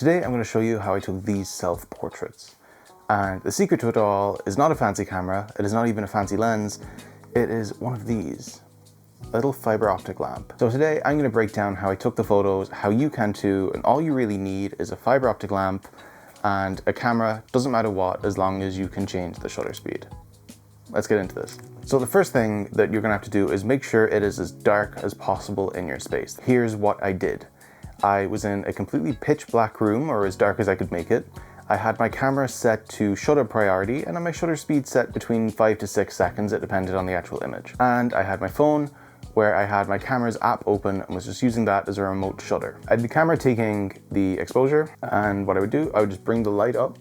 Today I'm going to show you how I took these self-portraits. And the secret to it all is not a fancy camera, it is not even a fancy lens, it is one of these, a little fiber optic lamp. So today I'm going to break down how I took the photos, how you can too, and all you really need is a fiber optic lamp and a camera, doesn't matter what, as long as you can change the shutter speed. Let's get into this. So the first thing that you're going to have to do is make sure it is as dark as possible in your space. Here's what I did. I was in a completely pitch black room, or as dark as I could make it. I had my camera set to shutter priority and my shutter speed set between 5 to 6 seconds, it depended on the actual image. And I had my phone where I had my camera's app open and was just using that as a remote shutter. I had the camera taking the exposure, and what I would do, I would just bring the light up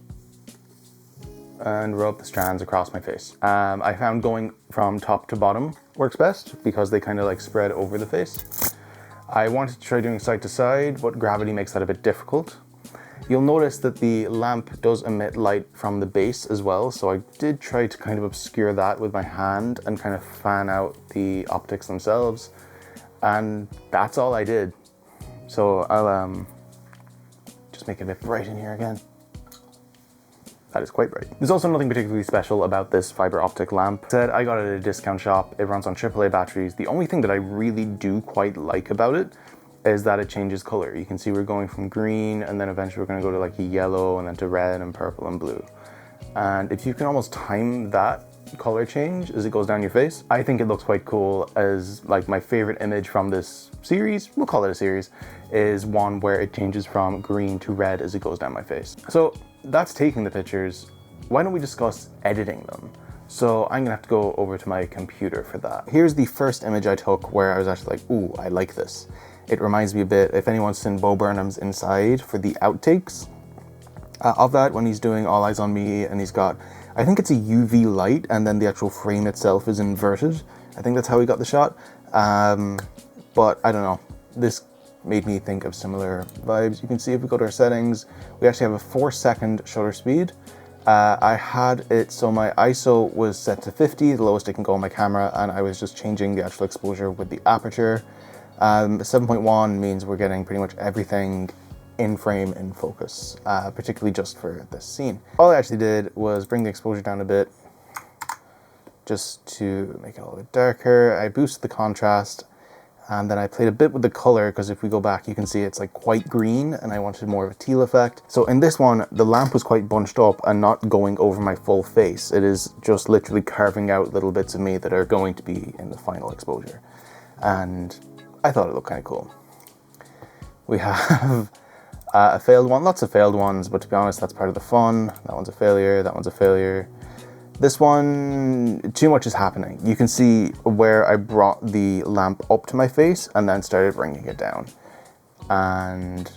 and rub the strands across my face. I found going from top to bottom works best because they kind of like spread over the face. I wanted to try doing side to side, but gravity makes that a bit difficult. You'll notice that the lamp does emit light from the base as well, so I did try to kind of obscure that with my hand and kind of fan out the optics themselves, and that's all I did. So I'll just make it a bit bright in here again. That is quite bright. There's also nothing particularly special about this fiber optic lamp. I got it at a discount shop. It runs on AAA batteries. The only thing that I really do quite like about it is that it changes color. You can see we're going from green, and then eventually we're going to go to like a yellow, and then to red and purple and blue. And if you can almost time that color change as it goes down your face, I think it looks quite cool. As like my favorite image from this series, we'll call it a series, is one where it changes from green to red as it goes down my face. So that's taking the pictures. Why don't we discuss editing them? So I'm gonna have to go over to my computer for that. Here's the first image I took where I was actually like, ooh, I like this. It reminds me a bit, if anyone's seen Bo Burnham's Inside, for the outtakes of that, when he's doing All Eyes on Me, and he's got, I think it's a UV light, and then the actual frame itself is inverted. I think that's how he got the shot. But I don't know, this made me think of similar vibes. You can see if we go to our settings, we actually have a 4-second shutter speed. I had it so my ISO was set to 50, the lowest it can go on my camera, and I was just changing the actual exposure with the aperture. 7.1 means we're getting pretty much everything in frame, in focus, particularly just for this scene. All I actually did was bring the exposure down a bit, just to make it a little bit darker. I boosted the contrast, and then I played a bit with the color, because if we go back, you can see it's like quite green, and I wanted more of a teal effect. So in this one, the lamp was quite bunched up and not going over my full face. It is just literally carving out little bits of me that are going to be in the final exposure. And I thought it looked kind of cool. We have a failed one, lots of failed ones, but to be honest, that's part of the fun. That one's a failure, that one's a failure. This one, too much is happening. You can see where I brought the lamp up to my face and then started bringing it down. And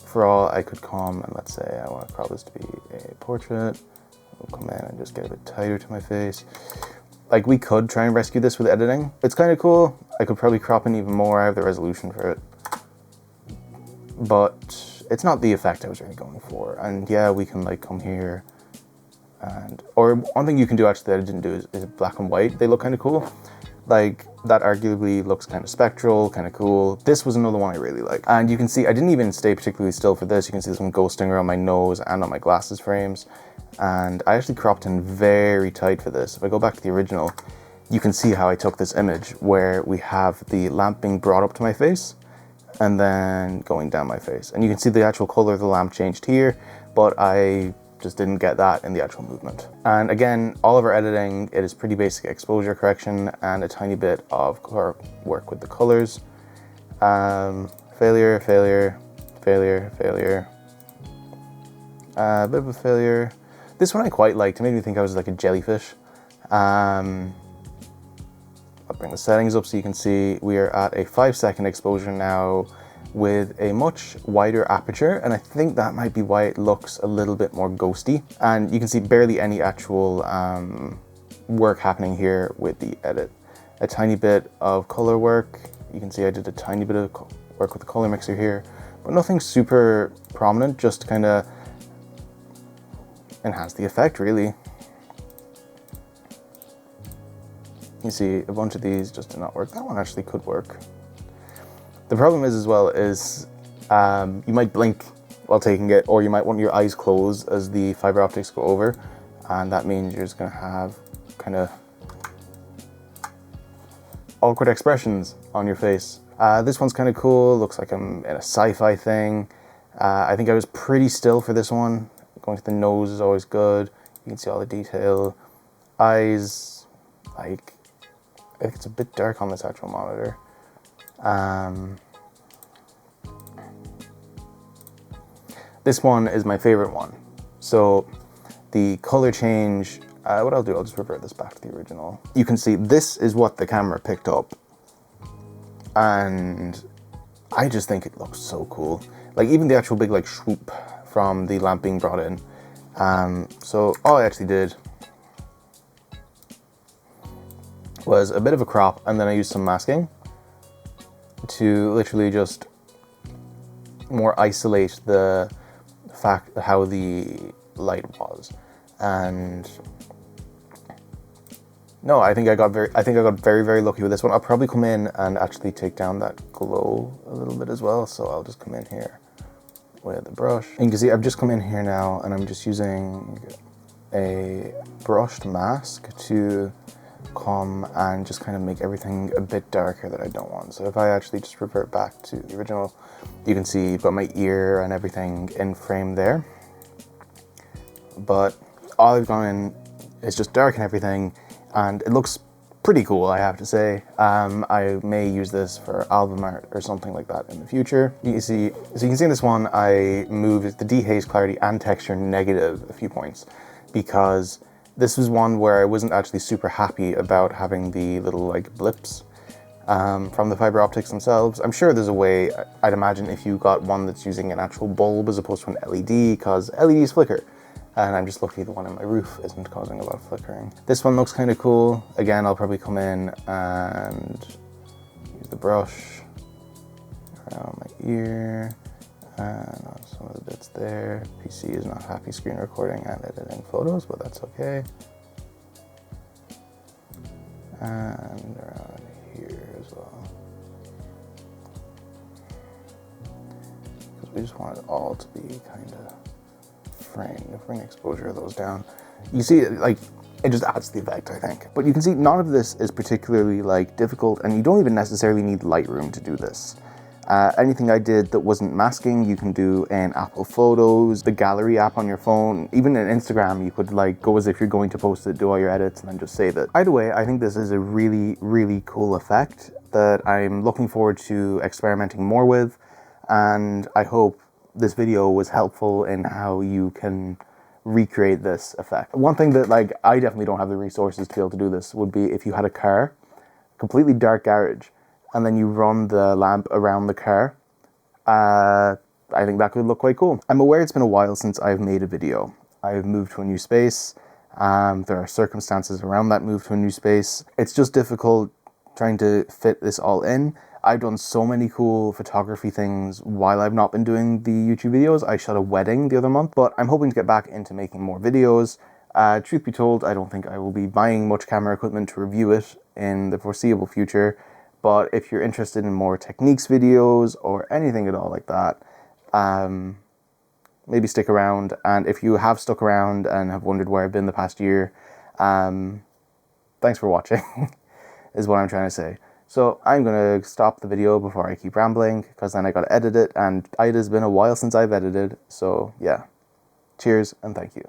for all I could come, and let's say I want to crop this to be a portrait, we'll come in and just get a bit tighter to my face. Like, we could try and rescue this with editing. It's kind of cool. I could probably crop in even more. I have the resolution for it. But it's not the effect I was really going for. And yeah, we can like come here and, or one thing you can do actually that I didn't do is black and white. They look kind of cool. Like, that arguably looks kind of spectral, kind of cool. This was another one I really like. And you can see, I didn't even stay particularly still for this. You can see some ghosting around my nose and on my glasses frames. And I actually cropped in very tight for this. If I go back to the original, you can see how I took this image where we have the lamp being brought up to my face and then going down my face. And you can see the actual color of the lamp changed here, but I just didn't get that in the actual movement. And again, all of our editing, it is pretty basic exposure correction and a tiny bit of work with the colors. Failure, failure, failure, failure. A bit of a failure. This one I quite liked. It made me think I was like a jellyfish. I'll bring the settings up so you can see we are at a 5-second exposure now with a much wider aperture, and I think that might be why it looks a little bit more ghosty. And you can see barely any actual work happening here with the edit. A tiny bit of color work. You can see I did a tiny bit of work with the color mixer here, but nothing super prominent, just kind of enhance the effect, really. You see a bunch of these just did not work. That one actually could work. The problem is as well is you might blink while taking it, or you might want your eyes closed as the fiber optics go over, and that means you're just gonna have kind of awkward expressions on your face. This one's kind of cool. Looks like I'm in a sci-fi thing. I think I was pretty still for this one. Going to the nose is always good. You can see all the detail. Eyes, like, I think it's a bit dark on this actual monitor. This one is my favorite one. So the color change, what I'll do, I'll just revert this back to the original. You can see this is what the camera picked up. And I just think it looks so cool. Like even the actual big like swoop from the lamp being brought in. So all I actually did was a bit of a crop, and then I used some masking to literally just more isolate the fact how the light was. And no, I think I got very lucky with this one. I'll probably come in and actually take down that glow a little bit as well. So I'll just come in here with the brush. And you can see I've just come in here now, and I'm just using a brushed mask to come and just kind of make everything a bit darker that I don't want. So if I actually just revert back to the original, you can see you've got my ear and everything in frame there. But all I've gone in is just darken everything, and it looks pretty cool, I have to say. I may use this for album art or something like that in the future. You can see, so you can see in this one, I moved the dehaze, clarity, and texture negative a few points, because this was one where I wasn't actually super happy about having the little like blips from the fiber optics themselves. I'm sure there's a way. I'd imagine if you got one that's using an actual bulb as opposed to an LED, because LEDs flicker. And I'm just lucky the one on my roof isn't causing a lot of flickering. This one looks kind of cool. Again, I'll probably come in and use the brush around my ear and on some of the bits there. PC is not happy screen recording and editing photos, but that's okay. And around here as well. Because we just want it all to be kind of framed. Bring exposure of those down. You see, like, it just adds to the effect, I think. But you can see none of this is particularly like difficult, and you don't even necessarily need Lightroom to do this. Anything I did that wasn't masking, you can do in Apple Photos, the gallery app on your phone, even in Instagram, you could like go as if you're going to post it, do all your edits, and then just save it. Either way, I think this is a really, really cool effect that I'm looking forward to experimenting more with, and I hope this video was helpful in how you can recreate this effect. One thing that like I definitely don't have the resources to be able to do this would be if you had a car, completely dark garage, and then you run the lamp around the car. I think that could look quite cool. I'm aware it's been a while since I've made a video. I've moved to a new space. There are circumstances around that move to a new space. It's just difficult trying to fit this all in. I've done so many cool photography things while I've not been doing the YouTube videos. I shot a wedding the other month, but I'm hoping to get back into making more videos. Truth be told, I don't think I will be buying much camera equipment to review it in the foreseeable future. But if you're interested in more techniques videos or anything at all like that, maybe stick around. And if you have stuck around and have wondered where I've been the past year, thanks for watching, is what I'm trying to say. So I'm going to stop the video before I keep rambling, because then I got to edit it, and it has been a while since I've edited. So yeah, cheers and thank you.